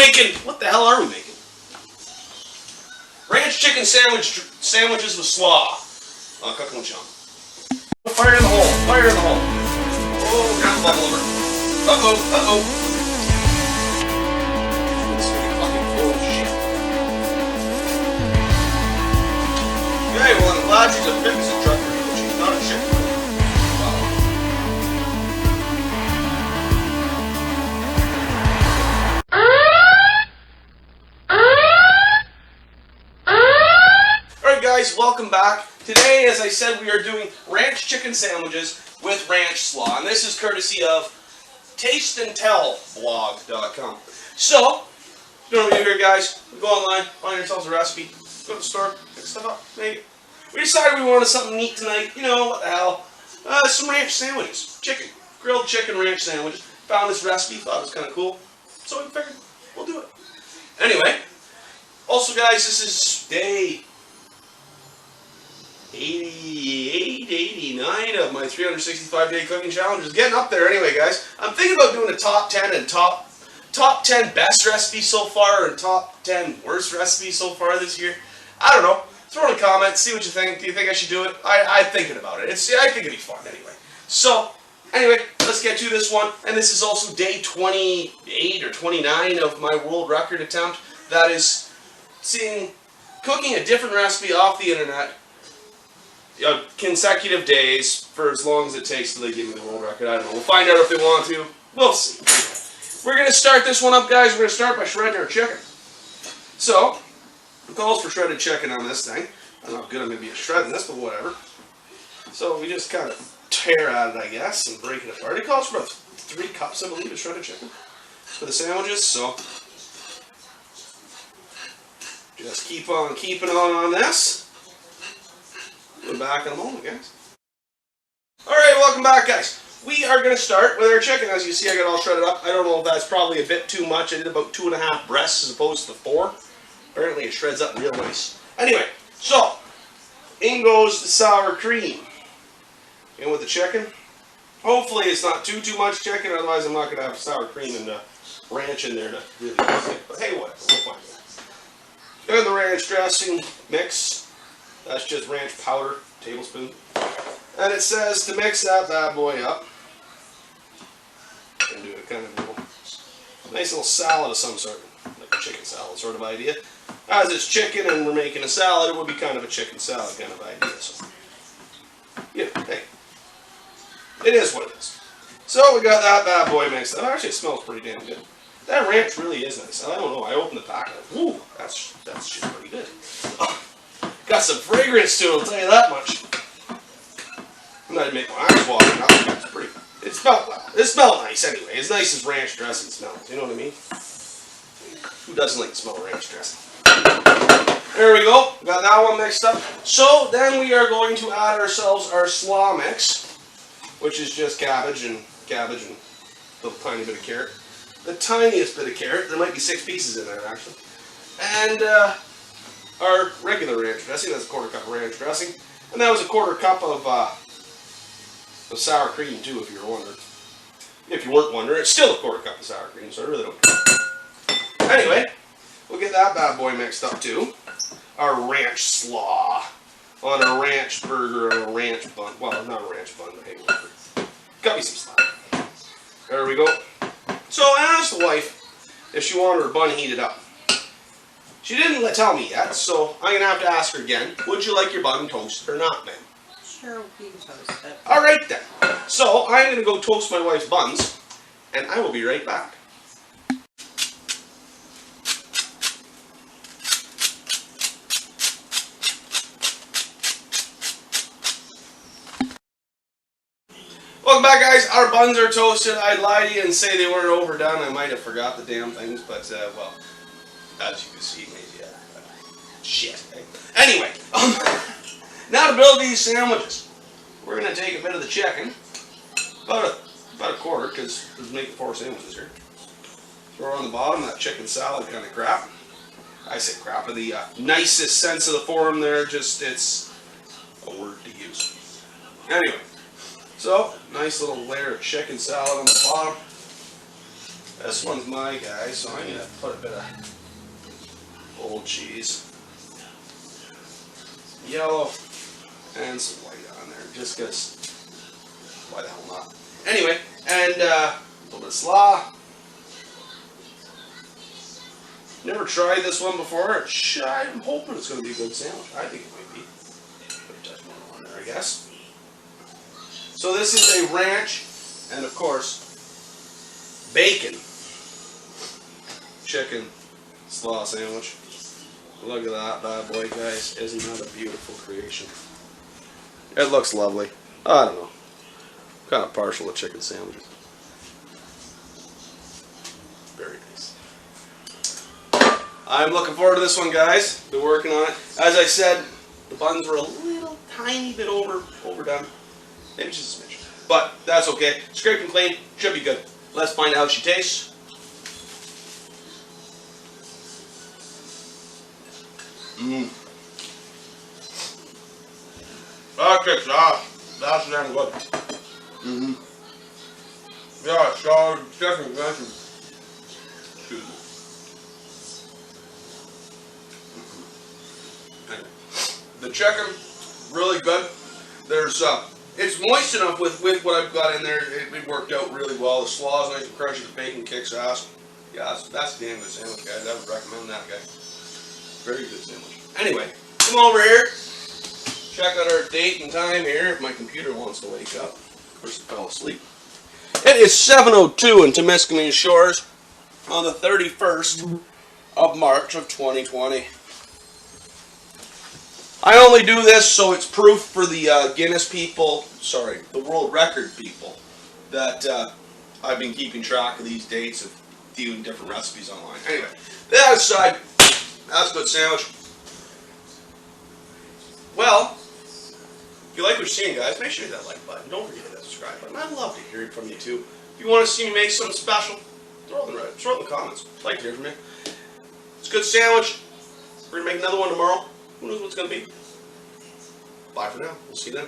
making, what the hell are we making? Ranch chicken sandwiches with slaw. On Cooking with Jon. Fire in the hole, fire in the hole. Oh, got the bubble over. Uh-oh. This thing is fucking full of shit. Okay, well, I'm glad she's a fitness instructor, but she's not a chick. Guys, welcome back. Today, as I said, we are doing ranch chicken sandwiches with ranch slaw, and this is courtesy of tasteandtellblog.com. So, you know what we do here, guys? We go online, find yourselves a recipe, go to the store, pick stuff up, make it. We decided we wanted something neat tonight. You know, what the hell? Some ranch sandwiches. Chicken. Grilled chicken ranch sandwiches. Found this recipe, thought it was kind of cool, so we figured we'll do it. Anyway, also, guys, this is day 88, 89 of my 365-day cooking challenge. Is getting up there anyway, guys. I'm thinking about doing a top 10 and top 10 best recipes so far and top 10 worst recipes so far this year. I don't know. Throw in a comment, see what you think. Do you think I should do it? I'm thinking about it. I think it'd be fun anyway. So, anyway, let's get to this one. And this is also day 28 or 29 of my world record attempt. That is cooking a different recipe off the internet consecutive days for as long as it takes till they give me the world record. I don't know. We'll find out if they want to. We'll see. We're going to start this one up, guys. We're going to start by shredding our chicken. So, it calls for shredded chicken on this thing. I don't know how good I'm going to be at shredding this, but whatever. So we just kind of tear at it, I guess, and break it apart. It calls for about 3 cups, I believe, of shredded chicken for the sandwiches. So, just keep on keeping on this. We'll be back in a moment, guys. Alright, welcome back, guys. We are going to start with our chicken. As you see, I got it all shredded up. I don't know if that's probably a bit too much. I did about 2.5 breasts as opposed to 4. Apparently it shreds up real nice. Anyway, so, in goes the sour cream. In with the chicken. Hopefully it's not too much chicken, otherwise I'm not going to have sour cream and ranch in there to really cook it. But hey, whatever, we'll find out. And the ranch dressing mix. That's just ranch powder, tablespoon. And it says to mix that bad boy up. And do a kind of nice little salad of some sort. Like a chicken salad sort of idea. As it's chicken and we're making a salad, it would be kind of a chicken salad kind of idea. So, yeah, hey. It is what it is. So we got that bad boy mixed up. Actually, it smells pretty damn good. That ranch really is nice. I don't know. I opened the pack. Ooh, that's just pretty good. Got some fragrance to it, I'll tell you that much. I'm not even making my eyes water now. It's pretty. It smelled well. It smelled nice anyway. As nice as ranch dressing smells. You know what I mean? Who doesn't like the smell of ranch dressing? There we go. Got that one mixed up. So then we are going to add ourselves our slaw mix, which is just cabbage and a little tiny bit of carrot. The tiniest bit of carrot. There might be 6 pieces in there actually. And our regular ranch dressing. That's a 1/4 cup of ranch dressing. And that was a 1/4 cup of sour cream too, if you were wondering. If you weren't wondering, it's still a 1/4 cup of sour cream, so I really don't care. Anyway, we'll get that bad boy mixed up too. Our ranch slaw on a ranch burger or a ranch bun. Well, not a ranch bun, but hey, whatever. Got me some slaw. There we go. So I asked the wife if she wanted her bun heated up. She didn't tell me yet, so I'm going to have to ask her again. Would you like your bun toasted or not, ma'am? Sure, we can toast it. Alright then. So I'm going to go toast my wife's buns, and I will be right back. Welcome back, guys. Our buns are toasted. I'd lie to you and say they weren't overdone. I might have forgot the damn things, but, well, as you can see, maybe, shit. Anyway, now to build these sandwiches. We're going to take a bit of the chicken, about a 1/4, because we're making 4 sandwiches here. Throw on the bottom, that chicken salad kind of crap. I say crap in the nicest sense of the form there, just it's a word to use. Anyway. So, nice little layer of chicken salad on the bottom. This one's my guy, so I'm going to put a bit of old cheese, yellow, and some white on there, just because, why the hell not? Anyway, and a little bit of slaw. Never tried this one before. I'm hoping it's going to be a good sandwich. I think it might be. Put a touch more on there, I guess. So this is a ranch, and of course, bacon chicken slaw sandwich. Look at that bad boy, guys. Isn't that a beautiful creation? It looks lovely. I don't know. I'm kind of partial to chicken sandwiches. Very nice. I'm looking forward to this one, guys. Been working on it. As I said, the buns were a little tiny bit overdone. Maybe just a smidge. But that's okay. Scraped and clean. Should be good. Let's find out how she tastes. Mmm. That's damn good. Mm-hmm. Yeah, so definitely mentioned. Excuse me. Anyway, the chicken, really good. There's it's moist enough with what I've got in there. It worked out really well. The slaw is nice and crunchy. The bacon kicks ass. Yeah, that's a damn good sandwich, guys. I would recommend that, guy. Very good sandwich. Anyway, come over here. Check out our date and time here if my computer wants to wake up. Of course, it fell asleep. It is 7:02 in Temiskaming Shores on the 31st of March of 2020. I only do this so it's proof for the Guinness people, sorry, the world record people, that I've been keeping track of these dates of doing different recipes online. Anyway, that aside, that's a good sandwich. Well, if you like what you're seeing, guys, make sure you hit that like button. Don't forget to hit that subscribe button. I'd love to hear from you too. If you want to see me make something special, throw it in the comments. I'd like to hear from you. It's a good sandwich. We're going to make another one tomorrow. Who knows what it's going to be? Bye for now. We'll see you then.